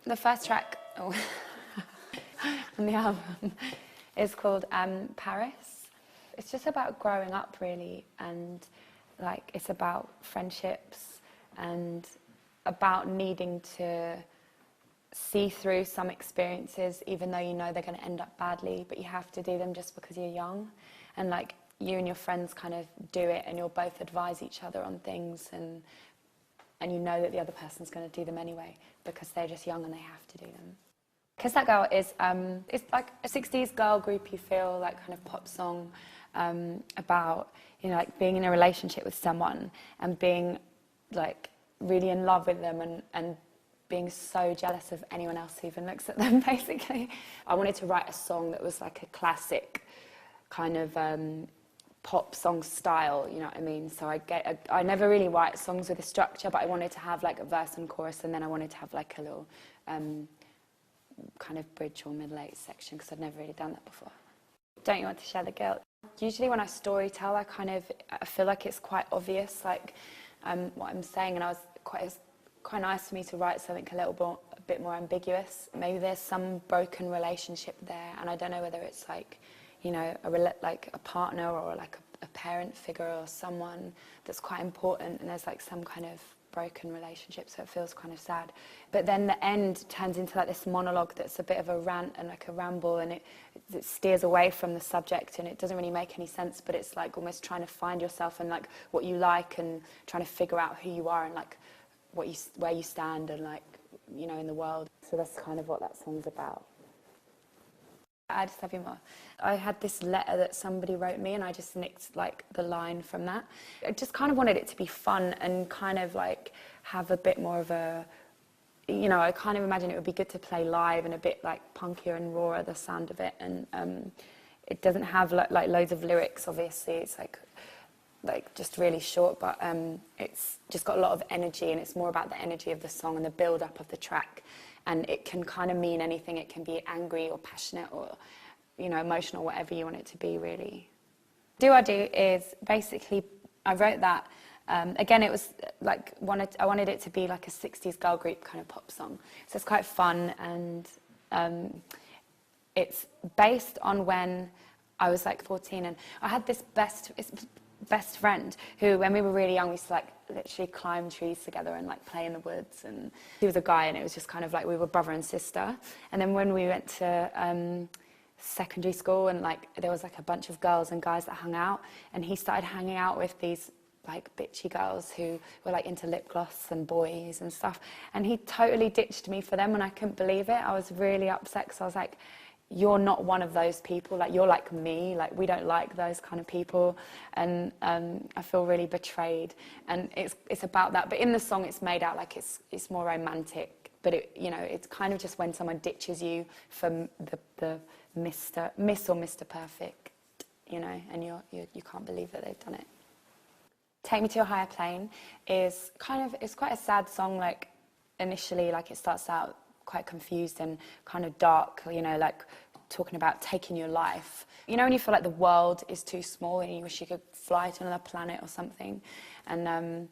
The first track on the album is called Paris. It's just about growing up, really, and like it's about friendships and about needing to see through some experiences, even though you know they're going to end up badly, but you have to do them just because you're young. And like you and your friends kind of do it, and you'll both advise each other on things, and you know that the other person's going to do them anyway because they're just young and they have to do them. Kiss That Girl is it's like a 60s girl group, you feel, like kind of pop song about, you know, like being in a relationship with someone and being like really in love with them and being so jealous of anyone else who even looks at them, basically. I wanted to write a song that was like a classic kind of pop song style, you know what I mean? So I never really write songs with a structure, but I wanted to have like a verse and chorus, and then I wanted to have like a little kind of bridge or middle-eight section, because I'd never really done that before. Don't you want to share the guilt? Usually when I story tell, I feel like it's quite obvious, like what I'm saying, and it's quite nice for me to write something a bit more ambiguous. Maybe there's some broken relationship there, and I don't know whether it's like, you know, like a partner or like a parent figure or someone that's quite important, and there's like some kind of broken relationship, so it feels kind of sad. But then the end turns into like this monologue that's a bit of a rant and like a ramble, and it steers away from the subject, and it doesn't really make any sense, but it's like almost trying to find yourself and like what you like, and trying to figure out who you are and like where you stand, and like, you know, in the world. So that's kind of what that song's about. I just have you more. I had this letter that somebody wrote me, and I just nicked like the line from that. I just kind of wanted it to be fun and kind of like have a bit more of a, you know, I kind of imagine it would be good to play live and a bit like punkier and rawer, the sound of it. And it doesn't have like loads of lyrics, obviously. It's like just really short, but it's just got a lot of energy, and it's more about the energy of the song and the build up of the track. And it can kind of mean anything. It can be angry or passionate or, you know, emotional, whatever you want it to be, really. Do I Do is basically, I wrote that, again, it was like, I wanted it to be like a 60s girl group kind of pop song. So it's quite fun, and it's based on when I was like 14, and I had this best friend who, when we were really young, we used to like literally climb trees together and like play in the woods, and he was a guy, and it was just kind of like we were brother and sister. And then when we went to secondary school, and like there was like a bunch of girls and guys that hung out, and he started hanging out with these like bitchy girls who were like into lip gloss and boys and stuff, and he totally ditched me for them, and I couldn't believe it. I was really upset, because I was like, you're not one of those people, like you're like me, like we don't like those kind of people. And I feel really betrayed, and it's about that. But in the song it's made out like it's more romantic, but it, you know, it's kind of just when someone ditches you for the Miss or Mr. Perfect, you know, and you can't believe that they've done it. Take Me to a Higher Plane is it's quite a sad song. Like initially, like it starts out quite confused and kind of dark, you know, like talking about taking your life. You know, when you feel like the world is too small and you wish you could fly to another planet or something. And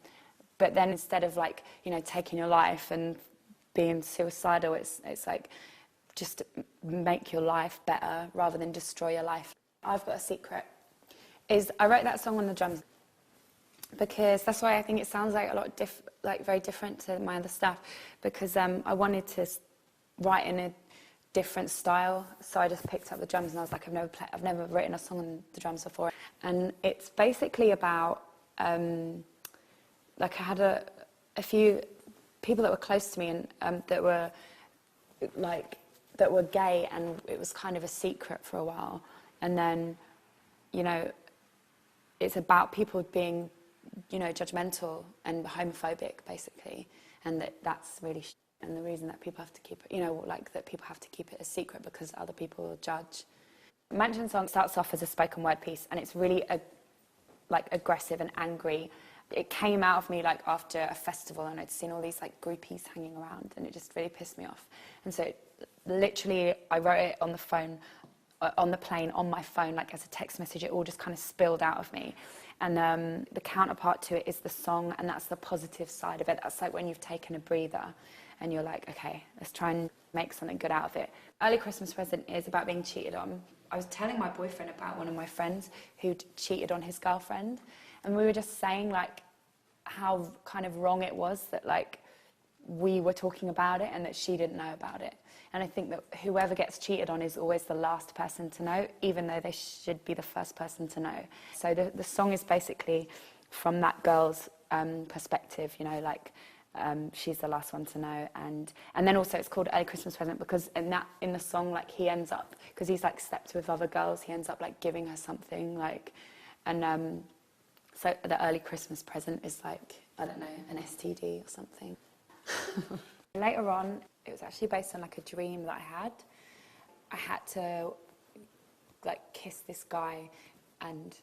but then instead of like, you know, taking your life and being suicidal, it's like just make your life better rather than destroy your life. I've Got a Secret is, I wrote that song on the drums because that's why I think it sounds like a lot very different to my other stuff, because I wanted to write in a different style, so I just picked up the drums, and I was like, I've never written a song on the drums before. And it's basically about like I had a few people that were close to me, and that were gay, and it was kind of a secret for a while. And then, you know, it's about people being, you know, judgmental and homophobic, basically, and that's really and the reason that people have to keep it, you know, like that people have to keep it a secret because other people will judge. Mansion Song starts off as a spoken word piece, and it's really like aggressive and angry. It came out of me like after a festival, and I'd seen all these like groupies hanging around, and it just really pissed me off. And so literally I wrote it on the phone, on the plane, on my phone, like as a text message. It all just kind of spilled out of me. And the counterpart to it is the song, and that's the positive side of it. That's like when you've taken a breather and you're like, okay, let's try and make something good out of it. Early Christmas Present is about being cheated on. I was telling my boyfriend about one of my friends who'd cheated on his girlfriend, and we were just saying like how kind of wrong it was that like we were talking about it and that she didn't know about it. And I think that whoever gets cheated on is always the last person to know, even though they should be the first person to know. So the song is basically from that girl's perspective, you know, like she's the last one to know. And then also it's called Early Christmas Present because in the song, like he ends up, because he's like slept with other girls, he ends up like giving her something, like, and so the early Christmas present is like, I don't know, an STD or something. Later on, it was actually based on like a dream that I had. I had to like kiss this guy and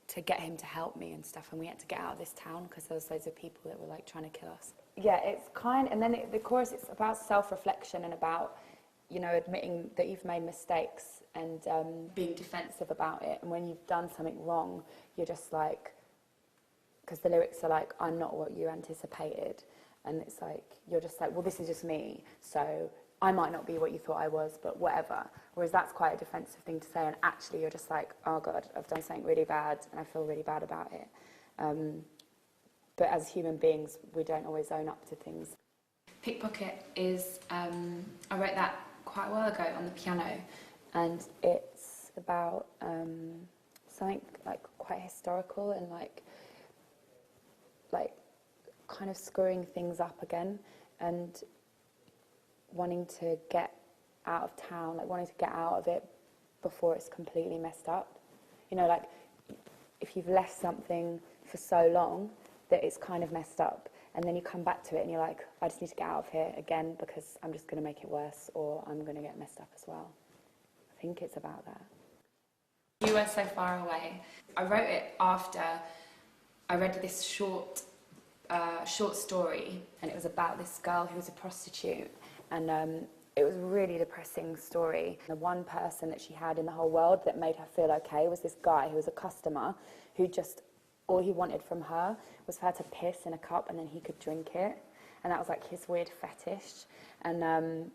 to get him to help me and stuff, and we had to get out of this town because there was loads of people that were like trying to kill us. Yeah, it's kind, and then the chorus, it's about self-reflection and about, you know, admitting that you've made mistakes and being defensive about it. And when you've done something wrong, you're just like, because the lyrics are like, I'm not what you anticipated. And it's like, you're just like, well, this is just me, so I might not be what you thought I was, but whatever. Whereas that's quite a defensive thing to say, and actually you're just like, oh God, I've done something really bad, and I feel really bad about it. But as human beings, we don't always own up to things. Pickpocket is, I wrote that quite a while ago on the piano, and it's about something like quite historical and like kind of screwing things up again and wanting to get out of town, like wanting to get out of it before it's completely messed up. You know, like if you've left something for so long that it's kind of messed up, and then you come back to it and you're like, I just need to get out of here again because I'm just going to make it worse, or I'm going to get messed up as well. I think it's about that. You Were So Far Away. I wrote it after I read this short story, and it was about this girl who was a prostitute, and it was a really depressing story. The one person that she had in the whole world that made her feel okay was this guy who was a customer who just, all he wanted from her was for her to piss in a cup and then he could drink it, and that was like his weird fetish. And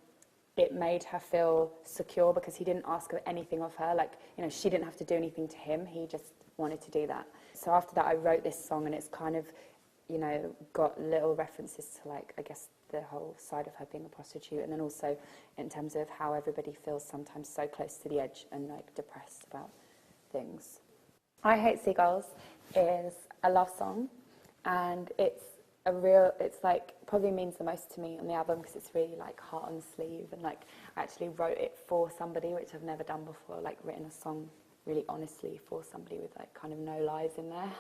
it made her feel secure because he didn't ask anything of her, like, you know, she didn't have to do anything to him, he just wanted to do that. So after that I wrote this song, and it's kind of, you know, got little references to, like, I guess the whole side of her being a prostitute, and then also in terms of how everybody feels sometimes so close to the edge and like depressed about things. I Hate Seagulls is a love song, and it's like probably means the most to me on the album because it's really like heart on the sleeve, and like I actually wrote it for somebody, which I've never done before, like written a song really honestly for somebody with like kind of no lies in there.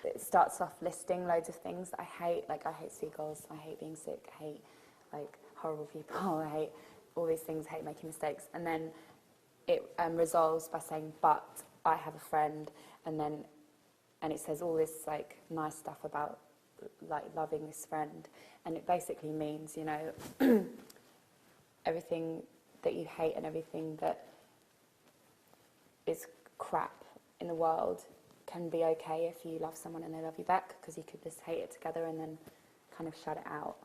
It starts off listing loads of things that I hate, like I hate seagulls, I hate being sick, I hate like horrible people, I hate all these things, I hate making mistakes, and then it resolves by saying, but I have a friend, and it says all this like nice stuff about like loving this friend, and it basically means, you know, everything that you hate and everything that is crap in the world can be okay if you love someone and they love you back, because you could just hate it together and then kind of shut it out.